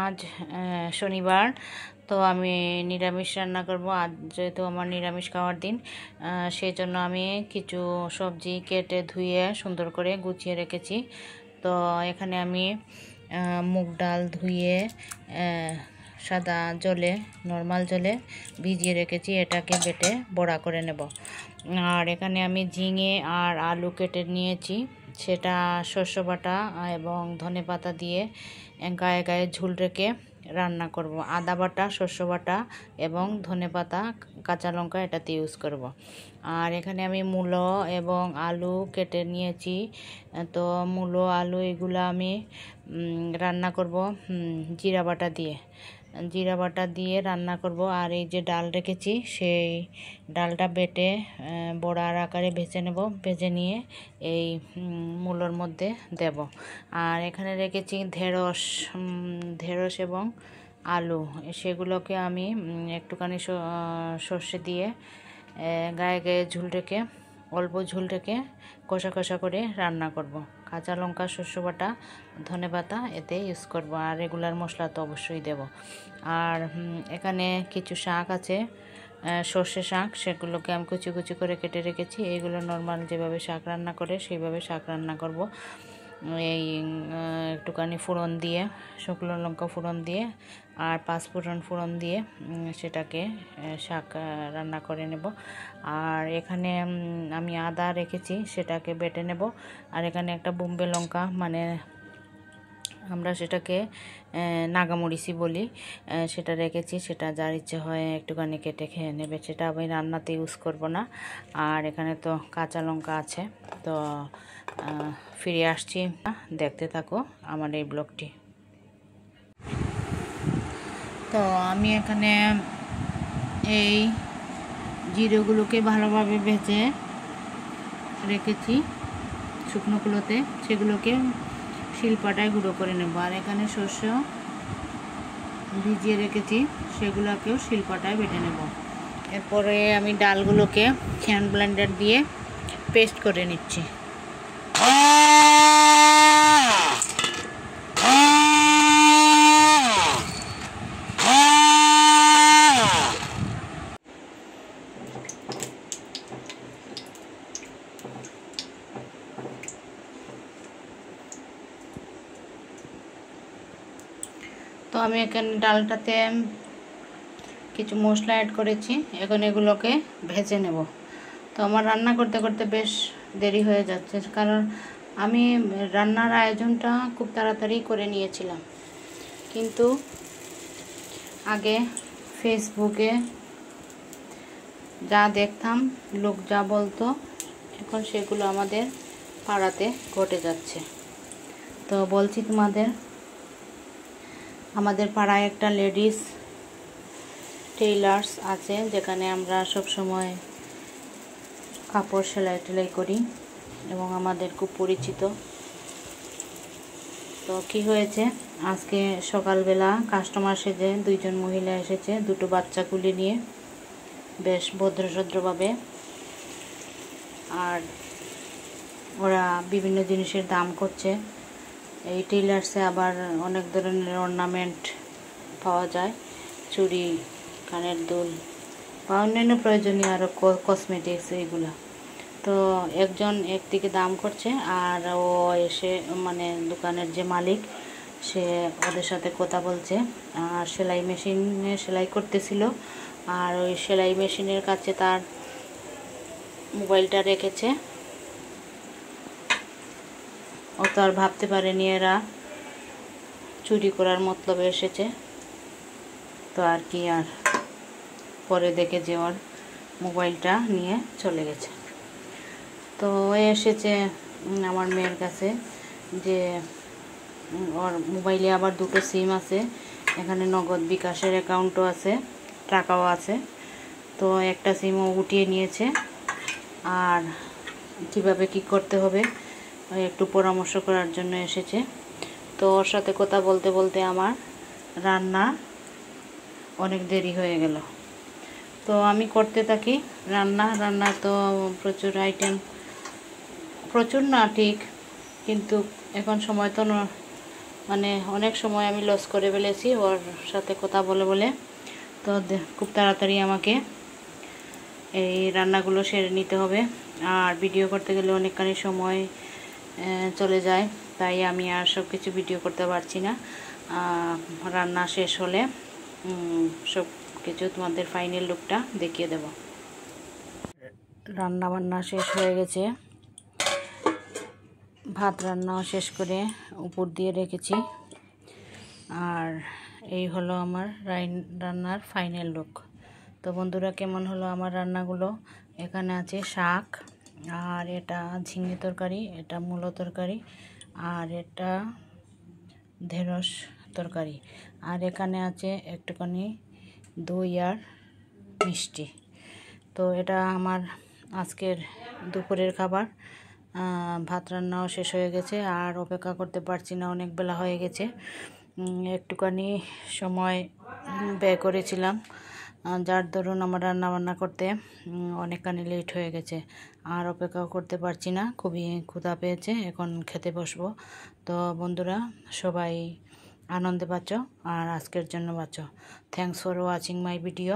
আজ শনিবার, তো আমি নিরামিষ রান্না করব। আজ যেহেতু আমার নিরামিষ খাওয়ার দিন, সেই জন্য আমি কিছু সবজি কেটে ধুয়ে সুন্দর করে গুছিয়ে রেখেছি। তো এখানে আমি মুগ ডাল ধুয়ে সাদা জলে, নর্মাল জলে ভিজিয়ে রেখেছি। এটাকে বেটে বড়া করে নেব। আর এখানে আমি ঝিঙে আর আলু কেটে নিয়েছি, সেটা শস্য বাটা এবং ধনেপাতা দিয়ে গায়ে গায়ে ঝুল রেখে রান্না করব। আদা বাটা, শস্য বাটা এবং ধনেপাতা, কাঁচা লঙ্কা এটাতে ইউজ করব। আর এখানে আমি মূলো এবং আলু কেটে নিয়েছি। তো মূলো, আলু এগুলো আমি রান্না করব জিরা বাটা দিয়ে রান্না করব। আর এই যে ডাল রেখেছি, সেই ডালটা বেটে বড়ার আকারে ভেজে নেব। ভেজে নিয়ে এই মূলোর মধ্যে দেব। আর এখানে রেখেছি ঢেঁড়স এবং আলু, সেগুলোকে আমি একটুখানি সর্ষে দিয়ে গায়ে গায়ে অল্প ঝুল রেখে কষা কষা করে রান্না করব। কাঁচা লঙ্কা, শস্য বাটা, ধনেপাতা এতে ইউজ করব। আর রেগুলার মশলা তো অবশ্যই দেব। আর এখানে কিছু শাক আছে, সর্ষে শাক, সেগুলোকে আমি কুচি কুচি করে কেটে রেখেছি। এইগুলো নর্মাল যেভাবে শাক রান্না করে সেইভাবে শাক রান্না করব। এই একটুখানি ফোড়ন দিয়ে, শুকনো লঙ্কা ফোড়ন দিয়ে আর ফোড়ন দিয়ে সেটাকে শাক রান্না করে নেব। আর এখানে আমি আদা রেখেছি, সেটাকে বেটে নেব। আর এখানে একটা বোম্বে লঙ্কা, মানে আমরা সেটাকে নাগামরিচি বলি, সেটা রেখেছি। সেটা যার ইচ্ছে হয় একটুখানি কেটে খেয়ে নেবে, সেটা আমি রান্নাতে ইউজ করব না। আর এখানে তো কাঁচা লঙ্কা আছে। তো ফিরে আসছি, দেখতে থাকো আমার এই ব্লগটি। তো আমি এখানে এই জিরেগুলোকে ভালোভাবে ভেজে রেখেছি শুকনোগুলোতে, সেগুলোকে শিলপাটায় গুঁড়ো করে নেব। আর এখানে শস্য ভিজিয়ে রেখেছি, সেগুলোকেও শিলপাটায় বেটে নেব। এরপরে আমি ডালগুলোকে হ্যান্ড ব্লেন্ডার দিয়ে পেস্ট করে নিচ্ছি। তো আমি এখানে ডালটাতে কিছু মশলা অ্যাড করেছি, এখন এগুলোকে ভেজে নেব। তো আমার রান্না করতে করতে বেশ দেরি হয়ে যাচ্ছে, কারণ আমি রান্নার আয়োজনটা খুব তাড়াতাড়ি করে নিয়েছিলাম। কিন্তু আগে ফেসবুকে যা দেখতাম, লোক যা বলতো, এখন সেগুলো আমাদের পাড়াতে ঘটে যাচ্ছে। তো বলছি তোমাদের, আমাদের পাড়ায় একটা লেডিস টেইলার্স আছে, যেখানে আমরা সব সময় কাপড় সেলাই করি এবং আমাদের খুব পরিচিত। তো কি হয়েছে, আজকে সকালবেলা কাস্টমার সেজে দুইজন মহিলা এসেছে, দুটো বাচ্চা কুলে নিয়ে, বেশ ভদ্রসদ্রভাবে। আর ওরা বিভিন্ন জিনিসের দাম করছে। এই টেইলার্সে আবার অনেক ধরনের অর্নামেন্ট পাওয়া যায়, চুড়ি, কানের দুল বা অন্যান্য প্রয়োজনীয় আরও কসমেটিক্স, এইগুলো। তো একজন একদিকে দাম করছে, আর ও এসে, মানে দোকানের যে মালিক, সে ওদের সাথে কথা বলছে। আর সেলাই মেশিনে সেলাই করতেছিল, আর ওই সেলাই মেশিনের কাছে তার মোবাইলটা রেখেছে। ও তো আর ভাবতে পারেনি এরা চুরি করার মতলবে এসেছে। তো আর কি, আর পরে দেখে যে ওর মোবাইলটা নিয়ে চলে গেছে। তো এসেছে আমার মেয়ের কাছে যে ওর মোবাইলে আবার দুটো সিম আছে, এখানে নগদ বিকাশের অ্যাকাউন্টও আছে, টাকাও আছে। তো একটা সিমও উঠিয়ে নিয়েছে, আর কিভাবে কি করতে হবে একটু পরামর্শ করার জন্য এসেছে। তো ওর সাথে কথা বলতে বলতে আমার রান্না অনেক দেরি হয়ে গেল। তো আমি করতে থাকি রান্না তো প্রচুর আইটেম, প্রচুর না ঠিক, কিন্তু এখন সময় তো মানে অনেক সময় আমি লস করে ফেলেছি ওর সাথে কথা বলে বলে। তো খুব তাড়াতাড়ি আমাকে এই রান্নাগুলো সেরে নিতে হবে, আর ভিডিও করতে গেলে অনেকখানি সময় চলে যায়, তাই আমি আর সব কিছু ভিডিও করতে পারছি না। রান্না শেষ হলে সব কিছু তোমাদের ফাইনাল লুকটা দেখিয়ে দেব। রান্না বান্না শেষ হয়ে গেছে, ভাত রান্নাও শেষ করে উপর দিয়ে রেখেছি। আর এই হলো আমার রান্নার ফাইনাল লুক। তো বন্ধুরা, কেমন হলো আমার রান্নাগুলো? এখানে আছে শাক, আর এটা ঝিঙে তরকারি, এটা মূলো তরকারি, আর এটা ঢেঁড়স তরকারি, আর এখানে আছে একটুখানি দই আর মিষ্টি। তো এটা আমার আজকের দুপুরের খাবার। ভাত রান্নাও শেষ হয়ে গেছে, আর অপেক্ষা করতে পারছি না, অনেক বেলা হয়ে গেছে। একটুখানি সময় ব্যয় করেছিলাম, যার দরুন আমার রান্না বান্না করতে অনেকখানি লেট হয়ে গেছে। আর অপেক্ষাও করতে পারছি না, খুবই ক্ষুধা পেয়েছে, এখন খেতে বসবো। তো বন্ধুরা, সবাই আনন্দে বাঁচো আর আজকের জন্য বাঁচো। Thanks for watching my video.